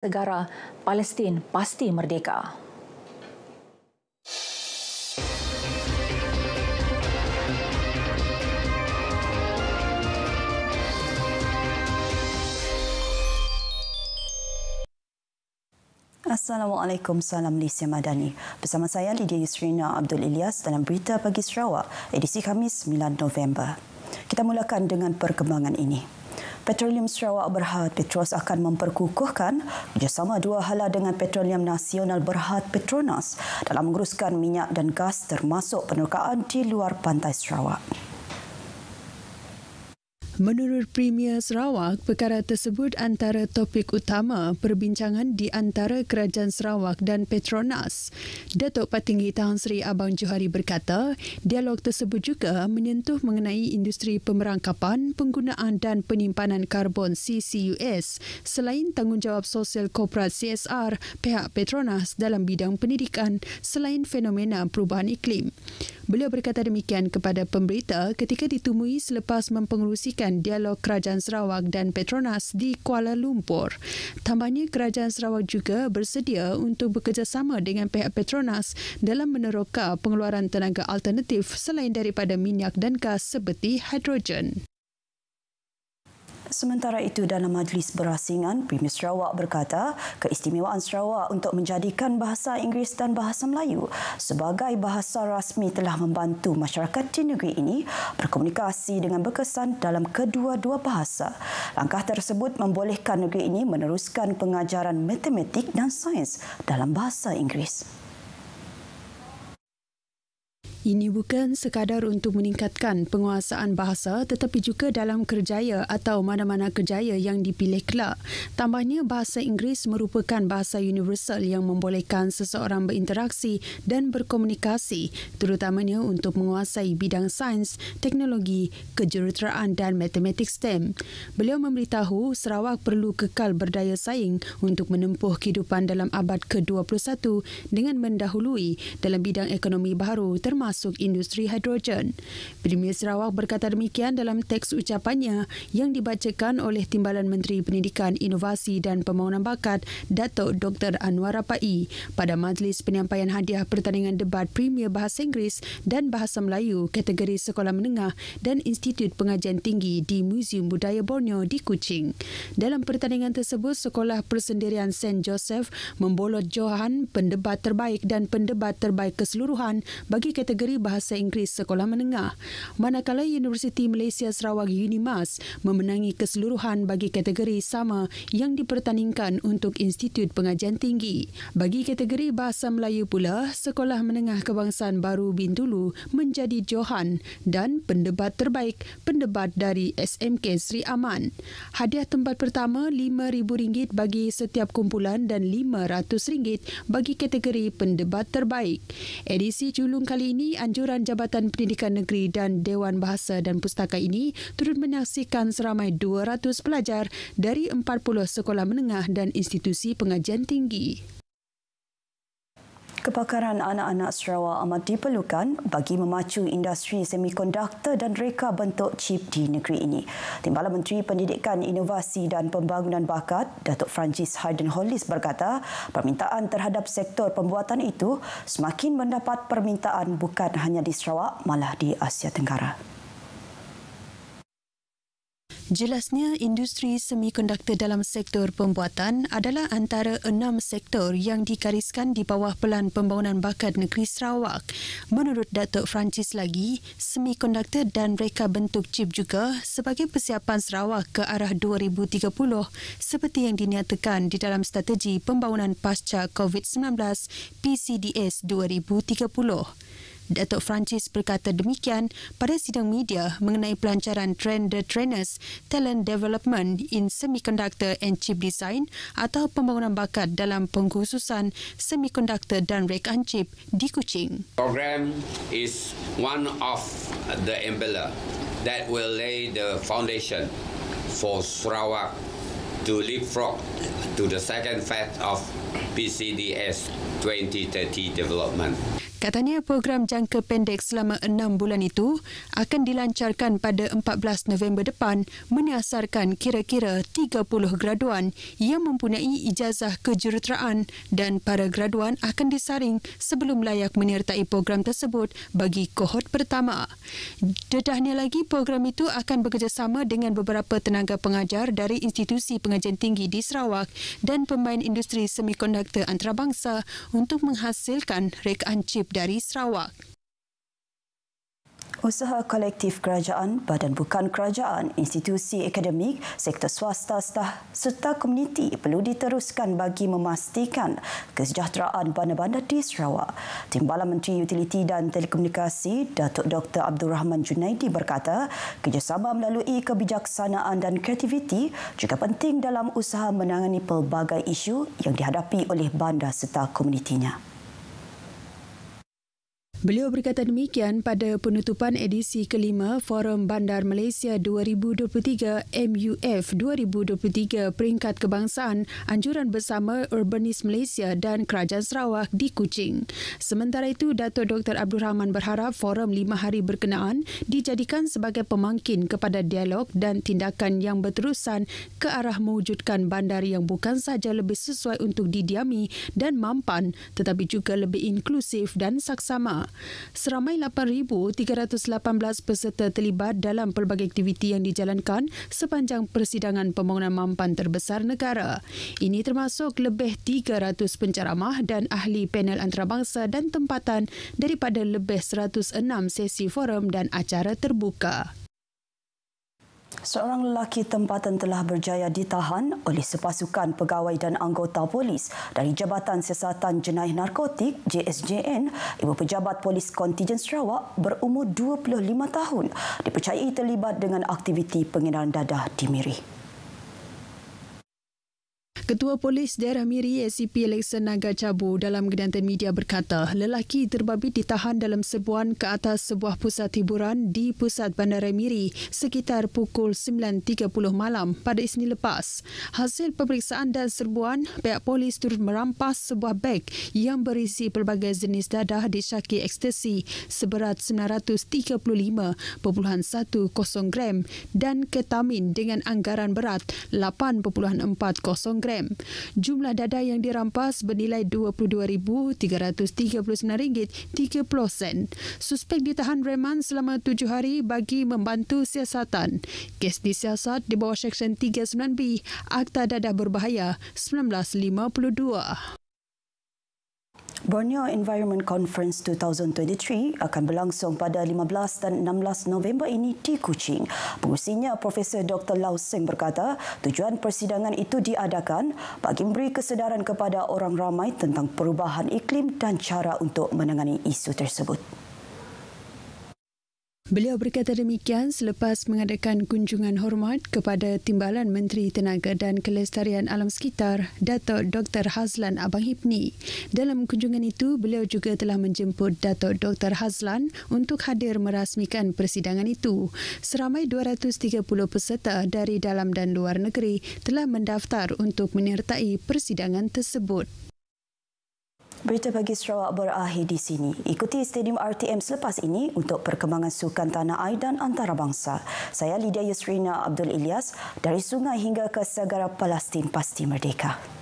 Negara Palestin pasti merdeka. Assalamualaikum, salam Malaysia Madani. Bersama saya Lydia Yusrina Abdul Ilyas dalam Berita Pagi Sarawak, edisi Khamis 9 November. Kita mulakan dengan perkembangan ini. Petroleum Sarawak Berhad Petros akan memperkukuhkan kerjasama dua hala dengan Petroleum Nasional Berhad Petronas dalam menguruskan minyak dan gas termasuk penerokaan di luar pantai Sarawak. Menurut Premier Sarawak, perkara tersebut antara topik utama perbincangan di antara Kerajaan Sarawak dan Petronas. Datuk Petinggi Tan Sri Abang Johari berkata, dialog tersebut juga menyentuh mengenai industri pemerangkapan, penggunaan dan penyimpanan karbon CCUS selain tanggungjawab sosial korporat CSR pihak Petronas dalam bidang pendidikan selain fenomena perubahan iklim. Beliau berkata demikian kepada pemberita ketika ditemui selepas mempengerusikan dialog Kerajaan Sarawak dan Petronas di Kuala Lumpur. Tambahnya, Kerajaan Sarawak juga bersedia untuk bekerjasama dengan pihak Petronas dalam meneroka pengeluaran tenaga alternatif selain daripada minyak dan gas seperti hidrogen. Sementara itu, dalam majlis berasingan, Premier Sarawak berkata keistimewaan Sarawak untuk menjadikan bahasa Inggeris dan bahasa Melayu sebagai bahasa rasmi telah membantu masyarakat di negeri ini berkomunikasi dengan berkesan dalam kedua-dua bahasa. Langkah tersebut membolehkan negeri ini meneruskan pengajaran matematik dan sains dalam bahasa Inggeris. Ini bukan sekadar untuk meningkatkan penguasaan bahasa tetapi juga dalam kerjaya atau mana-mana kerjaya yang dipilih kelak. Tambahnya, bahasa Inggeris merupakan bahasa universal yang membolehkan seseorang berinteraksi dan berkomunikasi, terutamanya untuk menguasai bidang sains, teknologi, kejuruteraan dan matematik STEM. Beliau memberitahu Sarawak perlu kekal berdaya saing untuk menempuh kehidupan dalam abad ke-21 dengan mendahului dalam bidang ekonomi baru termasuk industri hidrogen. Premier Sarawak berkata demikian dalam teks ucapannya yang dibacakan oleh Timbalan Menteri Pendidikan, Inovasi dan Pembangunan Bakat, Datuk Dr. Anwar Rapai pada majlis penyampaian hadiah pertandingan debat Premier Bahasa Inggeris dan Bahasa Melayu kategori Sekolah Menengah dan Institut Pengajian Tinggi di Muzium Budaya Borneo di Kuching. Dalam pertandingan tersebut, Sekolah Persendirian St. Joseph membolot johan pendebat terbaik dan pendebat terbaik keseluruhan bagi kategori Bahasa Inggeris Sekolah Menengah, manakala Universiti Malaysia Sarawak UNIMAS memenangi keseluruhan bagi kategori sama yang dipertandingkan untuk Institut Pengajian Tinggi. Bagi kategori Bahasa Melayu pula, Sekolah Menengah Kebangsaan Baru Bintulu menjadi johan dan pendebat terbaik pendebat dari SMK Sri Aman. Hadiah tempat pertama RM5,000 bagi setiap kumpulan dan RM500 bagi kategori pendebat terbaik. Edisi julung kali ini, Anjuran Jabatan Pendidikan Negeri dan Dewan Bahasa dan Pustaka ini turut menyaksikan seramai 200 pelajar dari 40 sekolah menengah dan institusi pengajian tinggi. Kepakaran anak-anak Sarawak amat diperlukan bagi memacu industri semikonduktor dan reka bentuk chip di negeri ini. Timbalan Menteri Pendidikan, Inovasi dan Pembangunan Bakat, Datuk Francis Hayden Hollis berkata, permintaan terhadap sektor pembuatan itu semakin mendapat permintaan bukan hanya di Sarawak, malah di Asia Tenggara. Jelasnya, industri semikonduktor dalam sektor pembuatan adalah antara 6 sektor yang digariskan di bawah Pelan Pembangunan Bakat Negeri Sarawak. Menurut Datuk Francis lagi, semikonduktor dan reka bentuk chip juga sebagai persiapan Sarawak ke arah 2030 seperti yang dinyatakan di dalam Strategi Pembangunan Pasca COVID-19 PCDS 2030. Datuk Francis berkata demikian pada sidang media mengenai pelancaran Train the Trainers Talent Development in Semiconductor and Chip Design atau pembangunan bakat dalam pengkhususan semikonduktor dan rekaan chip di Kuching. Program is one of the umbrella that will lay the foundation for Sarawak to leapfrog to the second phase of PCDS 2030 development. Katanya program jangka pendek selama 6 bulan itu akan dilancarkan pada 14 November depan menyasarkan kira-kira 30 graduan yang mempunyai ijazah kejuruteraan dan para graduan akan disaring sebelum layak menyertai program tersebut bagi kohort pertama. Dedahnya lagi, program itu akan bekerjasama dengan beberapa tenaga pengajar dari institusi pengajian tinggi di Sarawak dan pemain industri semikonduktor antarabangsa untuk menghasilkan rekaan chip dari Sarawak. Usaha kolektif kerajaan, badan bukan kerajaan, institusi akademik, sektor swasta serta komuniti perlu diteruskan bagi memastikan kesejahteraan bandar-bandar di Sarawak. Timbalan Menteri Utiliti dan Telekomunikasi, Datuk Dr. Abdul Rahman Junaidi berkata, kerjasama melalui kebijaksanaan dan kreativiti juga penting dalam usaha menangani pelbagai isu yang dihadapi oleh bandar serta komunitinya. Beliau berkata demikian pada penutupan edisi kelima Forum Bandar Malaysia 2023 MUF 2023 Peringkat Kebangsaan Anjuran Bersama Urbanis Malaysia dan Kerajaan Sarawak di Kuching. Sementara itu, Datuk Dr. Abdul Rahman berharap forum 5 hari berkenaan dijadikan sebagai pemangkin kepada dialog dan tindakan yang berterusan ke arah mewujudkan bandar yang bukan sahaja lebih sesuai untuk didiami dan mampan tetapi juga lebih inklusif dan saksama. Seramai 8,318 peserta terlibat dalam pelbagai aktiviti yang dijalankan sepanjang persidangan pembangunan mampan terbesar negara. Ini termasuk lebih 300 penceramah dan ahli panel antarabangsa dan tempatan daripada lebih 106 sesi forum dan acara terbuka. Seorang lelaki tempatan telah berjaya ditahan oleh sepasukan pegawai dan anggota polis dari Jabatan Siasatan Jenayah Narkotik JSJN. Ibu Pejabat Polis Kontijen Sarawak berumur 25 tahun dipercayai terlibat dengan aktiviti pengedaran dadah di Miri. Ketua Polis Daerah Miri ACP Alexan Naga Cabu dalam kegiatan media berkata lelaki terbabit ditahan dalam serbuan ke atas sebuah pusat hiburan di pusat Bandara Miri sekitar pukul 9.30 malam pada Isnin lepas. Hasil pemeriksaan dan serbuan, pihak polis turut merampas sebuah beg yang berisi pelbagai jenis dadah disyaki ekstasi seberat 935.10 gram dan ketamin dengan anggaran berat 8.40 gram. Jumlah dadah yang dirampas bernilai RM22,339.30. Suspek ditahan reman selama 7 hari bagi membantu siasatan. Kes disiasat di bawah Seksyen 39B Akta Dadah Berbahaya 1952. Borneo Environment Conference 2023 akan berlangsung pada 15 dan 16 November ini di Kuching. Pengurusinya Profesor Dr. Lau Seng berkata, tujuan persidangan itu diadakan bagi memberi kesedaran kepada orang ramai tentang perubahan iklim dan cara untuk menangani isu tersebut. Beliau berkata demikian selepas mengadakan kunjungan hormat kepada Timbalan Menteri Tenaga dan Kelestarian Alam Sekitar, Datuk Dr. Hazlan Abang Hipni. Dalam kunjungan itu, beliau juga telah menjemput Datuk Dr. Hazlan untuk hadir merasmikan persidangan itu. Seramai 230 peserta dari dalam dan luar negeri telah mendaftar untuk menyertai persidangan tersebut. Berita Pagi Sarawak berakhir di sini. Ikuti Stadium RTM selepas ini untuk perkembangan sukan tanah air dan antarabangsa. Saya Lydia Yusrina Abdul Ilyas dari sungai hingga ke segara Palestin pasti merdeka.